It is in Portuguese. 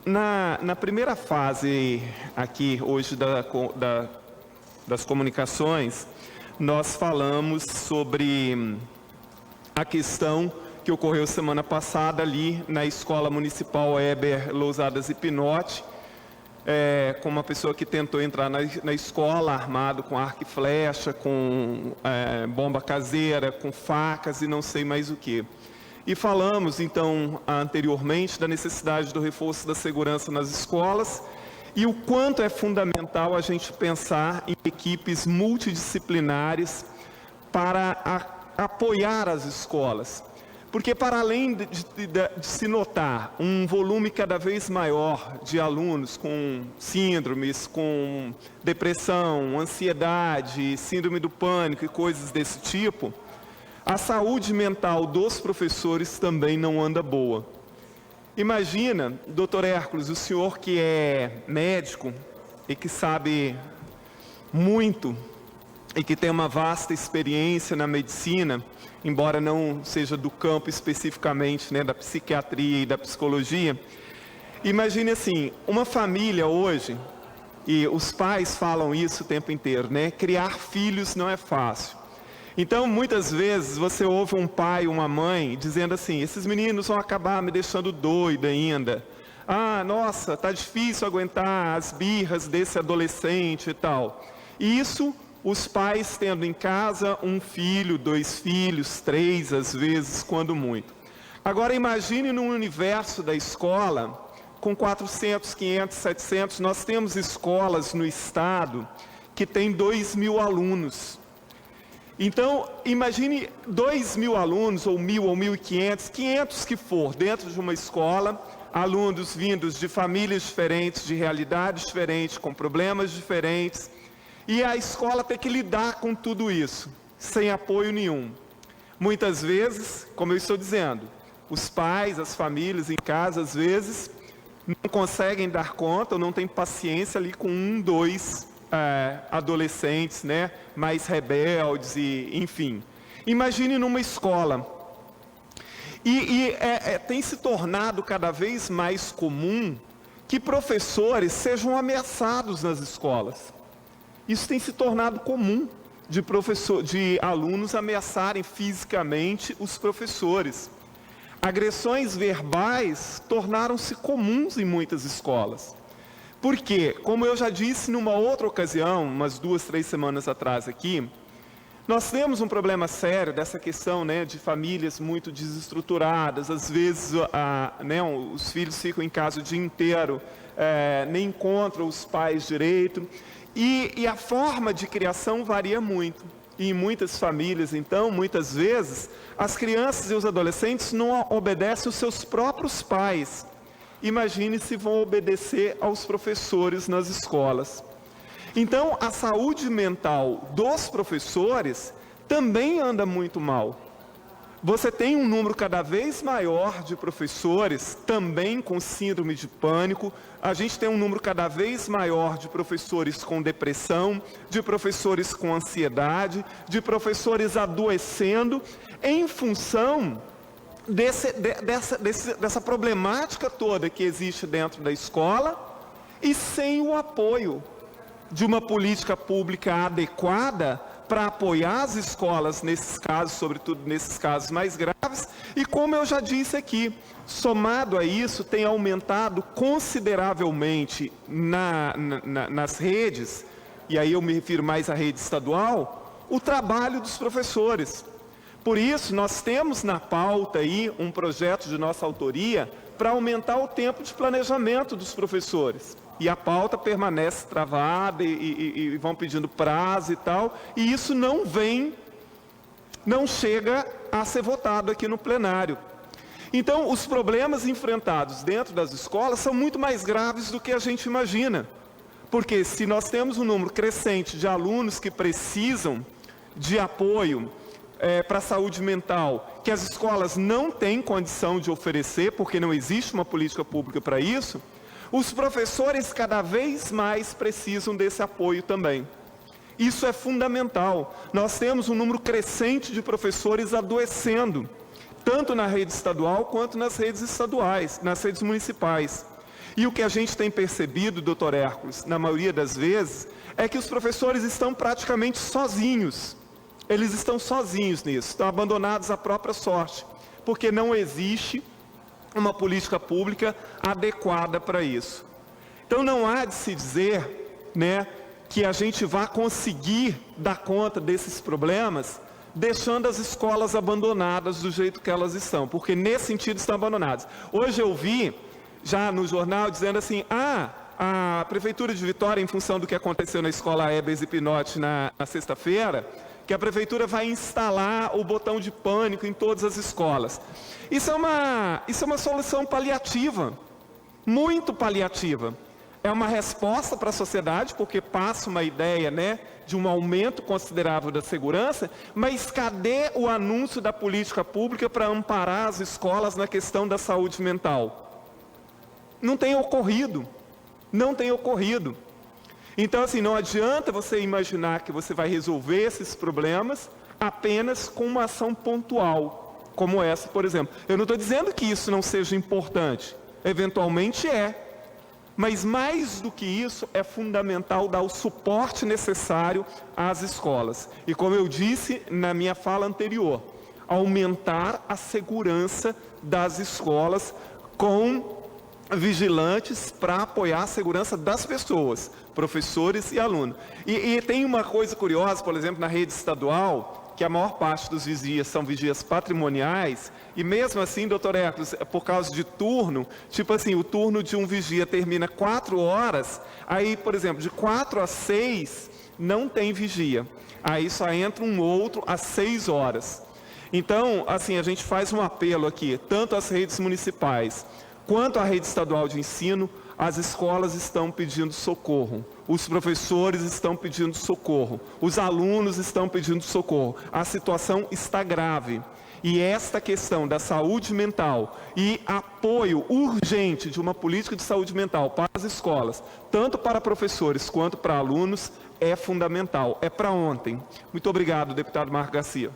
Na primeira fase aqui hoje das comunicações, nós falamos sobre a questão que ocorreu semana passada ali na Escola Municipal Heber Lousadas e Pinotti, com uma pessoa que tentou entrar na escola armado com arco e flecha, com bomba caseira, com facas e não sei mais o que. E falamos, então, anteriormente, da necessidade do reforço da segurança nas escolas e o quanto é fundamental a gente pensar em equipes multidisciplinares para apoiar as escolas. Porque, para além de se notar um volume cada vez maior de alunos com síndromes, com depressão, ansiedade, síndrome do pânico e coisas desse tipo, a saúde mental dos professores também não anda boa. Imagina, doutor Hércules, o senhor que é médico e que sabe muito e que tem uma vasta experiência na medicina, embora não seja do campo especificamente, da psiquiatria e da psicologia. Imagine assim, uma família hoje, e os pais falam isso o tempo inteiro, criar filhos não é fácil. Então, muitas vezes, você ouve um pai, uma mãe, dizendo assim, esses meninos vão acabar me deixando doida ainda. Ah, nossa, tá difícil aguentar as birras desse adolescente e tal. E isso, os pais tendo em casa um filho, 2 filhos, 3 às vezes, quando muito. Agora, imagine no universo da escola, com 400, 500, 700, nós temos escolas no estado que tem 2.000 alunos. Então, imagine 2.000 alunos, ou 1.000 ou 1.500, 500 que for, dentro de uma escola, alunos vindos de famílias diferentes, de realidades diferentes, com problemas diferentes, e a escola tem que lidar com tudo isso, sem apoio nenhum. Muitas vezes, como eu estou dizendo, os pais, as famílias em casa, às vezes, não conseguem dar conta, ou não têm paciência ali com 1, 2 adolescentes, mais rebeldes, e enfim. Imagine numa escola. Tem se tornado cada vez mais comum que professores sejam ameaçados nas escolas. Isso tem se tornado comum, de alunos ameaçarem fisicamente os professores. Agressões verbais tornaram-se comuns em muitas escolas. Porque, como eu já disse numa outra ocasião, umas 2, 3 semanas atrás aqui, nós temos um problema sério dessa questão de famílias muito desestruturadas. Às vezes os filhos ficam em casa o dia inteiro, nem encontram os pais direito. E a forma de criação varia muito. E em muitas famílias, então, muitas vezes, as crianças e os adolescentes não obedecem aos seus próprios pais. Imagine se vão obedecer aos professores nas escolas. Então, a saúde mental dos professores também anda muito mal. Você tem um número cada vez maior de professores também com síndrome de pânico. A gente tem um número cada vez maior de professores com depressão, de professores com ansiedade, de professores adoecendo em função dessa problemática toda que existe dentro da escola e sem o apoio de uma política pública adequada para apoiar as escolas nesses casos, sobretudo nesses casos mais graves. E como eu já disse aqui, somado a isso, tem aumentado consideravelmente nas redes, e aí eu me refiro mais à rede estadual, o trabalho dos professores. Por isso, nós temos na pauta aí um projeto de nossa autoria para aumentar o tempo de planejamento dos professores. E a pauta permanece travada e vão pedindo prazo e tal, e isso não chega a ser votado aqui no plenário. Então, os problemas enfrentados dentro das escolas são muito mais graves do que a gente imagina. Porque se nós temos um número crescente de alunos que precisam de apoio para a saúde mental, que as escolas não têm condição de oferecer, porque não existe uma política pública para isso, os professores cada vez mais precisam desse apoio também. Isso é fundamental. Nós temos um número crescente de professores adoecendo, tanto na rede estadual quanto nas redes estaduais, nas redes municipais. E o que a gente tem percebido, doutor Hércules, na maioria das vezes, é que os professores estão praticamente sozinhos. Eles estão sozinhos nisso, estão abandonados à própria sorte, porque não existe uma política pública adequada para isso. Então não há de se dizer, né, que a gente vai conseguir dar conta desses problemas deixando as escolas abandonadas do jeito que elas estão, porque nesse sentido estão abandonadas. Hoje eu vi já no jornal dizendo assim, a Prefeitura de Vitória, em função do que aconteceu na escola Ebers e Pinotti na sexta-feira, que a Prefeitura vai instalar o botão de pânico em todas as escolas. Isso é uma solução paliativa, muito paliativa. É uma resposta para a sociedade, porque passa uma ideia, né, de um aumento considerável da segurança, mas cadê o anúncio da política pública para amparar as escolas na questão da saúde mental? Não tem ocorrido, não tem ocorrido. Então, assim, não adianta você imaginar que você vai resolver esses problemas apenas com uma ação pontual, como essa, por exemplo. Eu não estou dizendo que isso não seja importante, eventualmente é. Mas mais do que isso, é fundamental dar o suporte necessário às escolas. E como eu disse na minha fala anterior, aumentar a segurança das escolas com vigilantes para apoiar a segurança das pessoas, professores e alunos. E tem uma coisa curiosa, por exemplo, na rede estadual, que a maior parte dos vigias são vigias patrimoniais, e mesmo assim, doutor Hércules, por causa de turno, tipo assim, o turno de um vigia termina 4 horas, aí, por exemplo, de 4 às 6 não tem vigia, aí só entra um outro às 6 horas. Então, assim, a gente faz um apelo aqui, tanto às redes municipais, quanto à rede estadual de ensino, as escolas estão pedindo socorro, os professores estão pedindo socorro, os alunos estão pedindo socorro. A situação está grave. E esta questão da saúde mental e apoio urgente de uma política de saúde mental para as escolas, tanto para professores quanto para alunos, é fundamental. É para ontem. Muito obrigado, deputado Marco Garcia.